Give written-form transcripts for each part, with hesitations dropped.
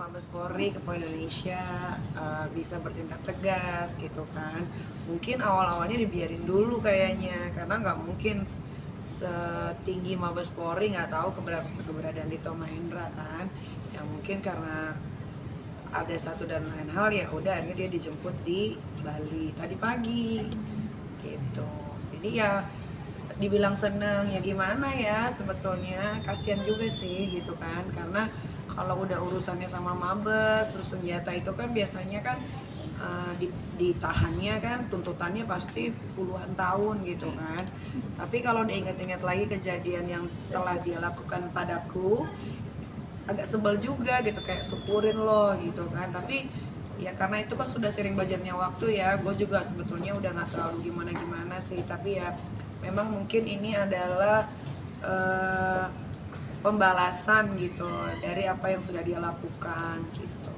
Mabes Polri ke Indonesia bisa bertindak tegas gitu kan. Mungkin awal-awalnya dibiarin dulu kayaknya, karena nggak mungkin setinggi Mabes Polri nggak tahu keberadaan Dito Mahendra kan. Ya mungkin karena ada satu dan lain hal, ya udah akhirnya dia dijemput di Bali tadi pagi gitu. Jadi ya dibilang seneng ya gimana ya, sebetulnya kasihan juga sih gitu kan, karena kalau udah urusannya sama mabes terus senjata itu kan biasanya kan ditahannya kan tuntutannya pasti puluhan tahun gitu kan. Tapi kalau diingat-ingat lagi kejadian yang telah dia lakukan padaku, agak sebel juga gitu, kayak syukurin loh gitu kan. Tapi ya karena itu kan sudah sering belajarnya waktu ya, gue juga sebetulnya udah nggak terlalu gimana-gimana sih. Tapi ya memang mungkin ini adalah pembalasan gitu dari apa yang sudah dia lakukan gitu.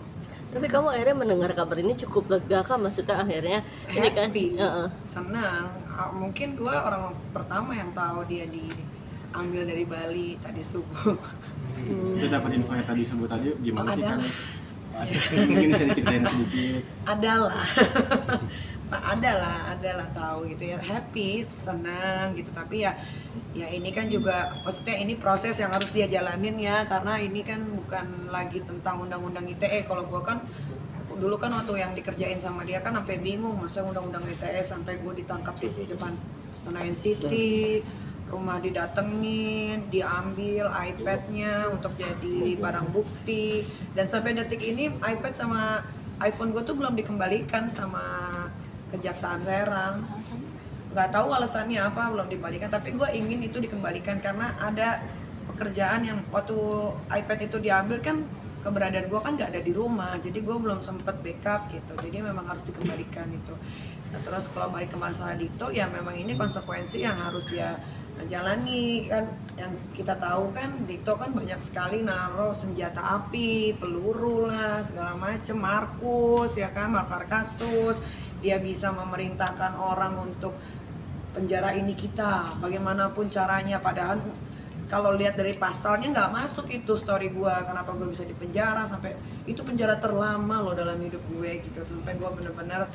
Tapi kamu akhirnya mendengar kabar ini cukup lega kan, maksudnya akhirnya ini kan senang. Mungkin gue orang pertama yang tahu dia diambil dari Bali tadi subuh. Itu dapat info yang tadi sebut aja gimana sih kan? Mungkin bisa diceritain sedikit. adalah tahu gitu ya, happy, senang gitu. Tapi ya ini kan juga maksudnya ini proses yang harus dia jalanin ya, karena ini kan bukan lagi tentang undang-undang ITE. Kalau gua kan dulu kan waktu yang dikerjain sama dia kan sampai bingung, masa undang-undang ITE sampai gua ditangkap di depan Senayan City, rumah didatengin, diambil iPad-nya untuk jadi barang bukti, dan sampai detik ini iPad sama iPhone gue tuh belum dikembalikan sama Kejaksaan Serang. Nggak tahu alasannya apa belum dikembalikan, tapi gue ingin itu dikembalikan karena ada pekerjaan yang waktu iPad itu diambil kan keberadaan gue kan nggak ada di rumah, jadi gue belum sempet backup gitu, jadi memang harus dikembalikan itu. Nah, terus kalau balik ke masalah Dito, ya memang ini konsekuensi yang harus dia jalani kan. Yang kita tahu kan Dito kan banyak sekali naruh senjata api, peluru lah, segala macem, Markus ya kan, makar kasus. Dia bisa memerintahkan orang untuk penjara ini kita, bagaimanapun caranya. Padahal kalau lihat dari pasalnya nggak masuk itu story gue, kenapa gue bisa dipenjara sampai itu penjara terlama loh dalam hidup gue gitu. Sampai gue bener-bener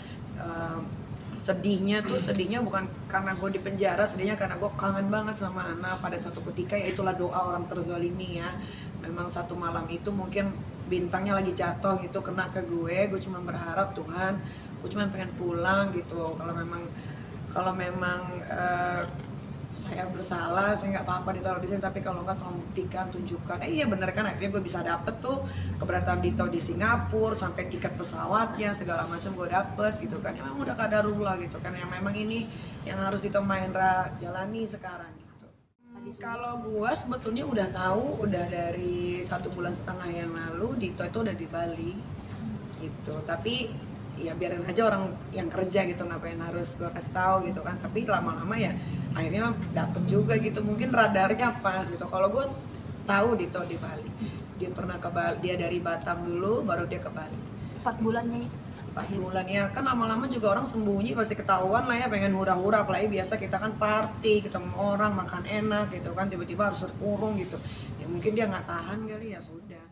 sedihnya bukan karena gue di penjara, sedihnya karena gue kangen banget sama Ana pada satu ketika. Ya itulah doa orang terzalimi ya. Memang satu malam itu mungkin bintangnya lagi jatuh gitu, kena ke gue cuma berharap Tuhan, gue cuma pengen pulang gitu. Kalau memang saya bersalah, saya nggak apa-apa ditaruh di sini, tapi kalau nggak tolong buktikan, tunjukkan. Iya bener kan, akhirnya gue bisa dapet tuh keberadaan Dito di Singapura, sampai tiket pesawatnya segala macam gue dapet gitu kan. Ya memang udah kadarullah gitu kan, yang memang ini yang harus Dito Mahendra jalani sekarang gitu. Kalau gue sebetulnya udah tahu, udah dari 1,5 bulan yang lalu Dito itu udah di Bali gitu. Tapi ya biarin aja orang yang kerja gitu, ngapain harus gue kasih tahu gitu kan. Tapi lama-lama ya akhirnya dapet juga gitu, mungkin radarnya pas gitu. Kalau gue tahu Dito di Bali, dia pernah ke Bali, dia dari Batam dulu baru dia ke Bali. 4 bulannya 4 bulan ya kan, lama-lama juga orang sembunyi pasti ketahuan lah ya, pengen hura-hura. Apalagi biasa kita kan party, ketemu orang, makan enak gitu kan, tiba-tiba harus terkurung gitu. Ya mungkin dia nggak tahan kali, ya sudah.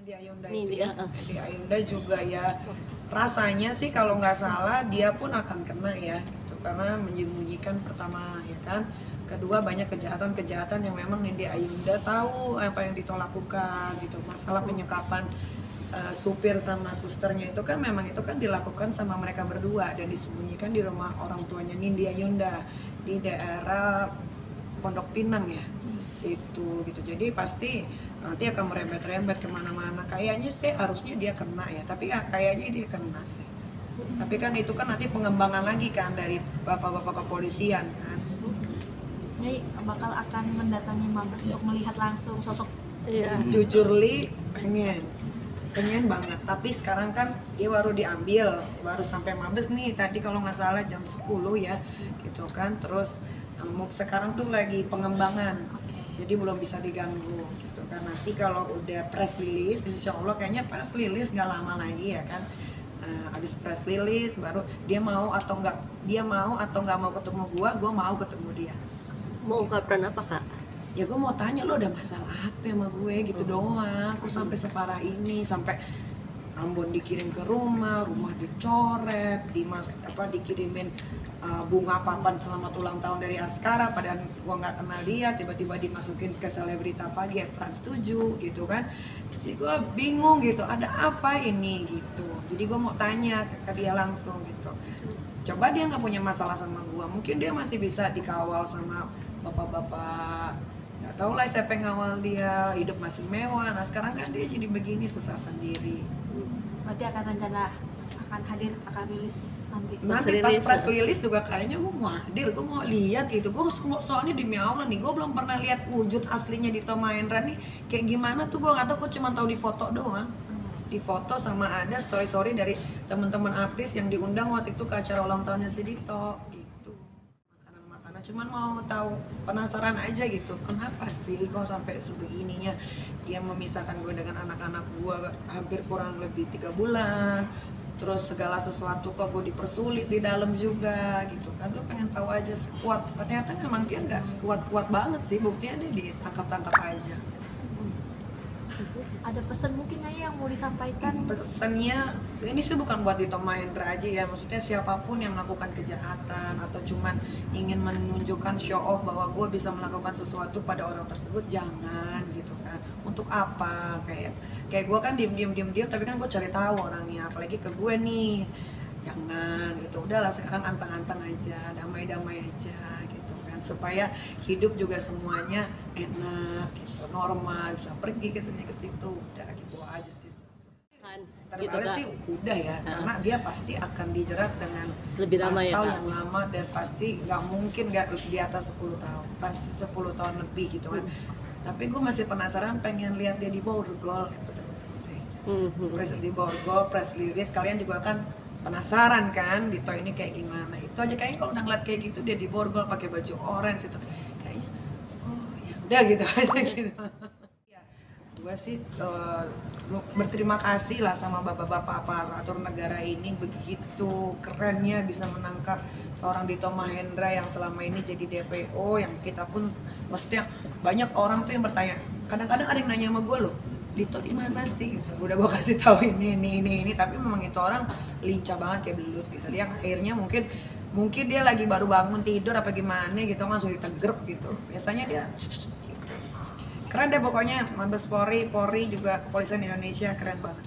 Di Ayunda itu ya, di Ayunda juga ya rasanya sih kalau nggak salah dia pun akan kena ya gitu, karena menyembunyikan pertama ya kan, kedua banyak kejahatan yang memang di Ayunda tahu apa yang Dito lakukan gitu. Masalah penyekapan supir sama susternya itu kan memang itu kan dilakukan sama mereka berdua dan disembunyikan di rumah orang tuanya Nindi Ayunda di daerah Pondok Pinang ya situ gitu. Jadi pasti nanti akan merembet-rembet kemana-mana. Kayaknya sih harusnya dia kena ya, tapi ya kayaknya dia kena sih. Tapi kan itu kan nanti pengembangan lagi kan dari bapak-bapak kepolisian kan. Jadi bakal akan mendatangi Mabes untuk melihat langsung sosok. Jujur Li, pengen banget. Tapi sekarang kan dia baru diambil, baru sampai Mabes nih tadi kalau nggak salah jam 10 ya gitu kan. Terus sekarang tuh lagi pengembangan, jadi belum bisa diganggu gitu kan. Nanti kalau udah press release, insya Allah kayaknya press release nggak lama lagi ya kan. Habis press release baru dia mau atau nggak mau ketemu gua mau ketemu dia. Mau ungkapkan apa kak? ya gue mau tanya lo ada masalah apa sama gue gitu doang, kok sampai separah ini, sampai Ambon dikirim ke rumah dicoret, dikirimin bunga papan selamat ulang tahun dari Askara, padahal gua nggak kenal dia, tiba-tiba dimasukin ke selebrita pagi Trans 7 gitu kan. Jadi gua bingung gitu, ada apa ini gitu. Jadi gua mau tanya ke dia langsung gitu. Coba dia nggak punya masalah sama gua, mungkin dia masih bisa dikawal sama bapak-bapak, nggak tahu lah siapa yang ngawal dia, hidup masih mewah. Nah sekarang kan dia jadi begini, susah sendiri. Berarti akan rencana akan hadir, akan rilis nanti. Nanti Press pas release press ya? release juga kayaknya gue mau hadir, gue mau lihat gitu. Gue soalnya demi Allah nih, gue belum pernah lihat wujud aslinya di Tom Mahendra nih kayak gimana tuh, gue nggak tahu, gue cuma tahu di foto doang. Di foto sama ada story dari teman-teman artis yang diundang waktu itu ke acara ulang tahunnya si Dito gitu. Makanan-makanan, cuman mau tahu, penasaran aja gitu, kenapa sih kok sampai sebegininya dia memisahkan gue dengan anak-anak gue hampir kurang lebih 3 bulan, terus segala sesuatu kok gue dipersulit di dalam juga gitu kan. Gue pengen tahu aja sekuat, ternyata memang dia nggak sekuat-kuat banget sih, buktinya dia ditangkap-tangkap aja. Ada pesan mungkin Nyai yang mau disampaikan? Pesannya ini sih bukan buat Dito Mahendra aja ya, maksudnya siapapun yang melakukan kejahatan atau cuman ingin menunjukkan show off bahwa gue bisa melakukan sesuatu pada orang tersebut, jangan gitu kan. Untuk apa? Kayak gue kan diem tapi kan gue cari tahu orangnya, apalagi ke gue nih. Jangan gitu, udahlah sekarang antang-antang aja, damai-damai aja gitu kan, supaya hidup juga semuanya enak gitu, normal, bisa pergi ke sini ke situ, udah gitu aja sih. Kan gitu Terbalik Kak. sih udah ya, karena dia pasti akan dijerat dengan Lebih lama ya, pasal Kak? yang lama, dan pasti nggak mungkin nggak di atas 10 tahun, pasti 10 tahun lebih gitu kan. Tapi gue masih penasaran, pengen lihat dia di Borgol gitu. Di Borgol, press release, kalian juga kan penasaran kan Dito ini kayak gimana. Itu aja kayaknya kalau udah ngeliat kayak gitu dia di Borgol pakai baju orange itu kayaknya oh ya udah gitu aja gitu. Ya, gue sih berterima kasih lah sama bapak-bapak aparatur negara ini, begitu kerennya bisa menangkap seorang Dito Mahendra yang selama ini jadi DPO, yang kita pun maksudnya banyak orang tuh yang bertanya, kadang-kadang ada yang nanya sama gue loh, Dito di mana sih? Gitu. Udah gue kasih tahu ini, tapi memang itu orang lincah banget kayak belut gitu. Dia akhirnya mungkin dia lagi baru bangun tidur apa gimana gitu, langsung ditegrep gitu. Biasanya dia gitu. Keren deh pokoknya, Mabes Polri juga, Kepolisian Indonesia keren banget.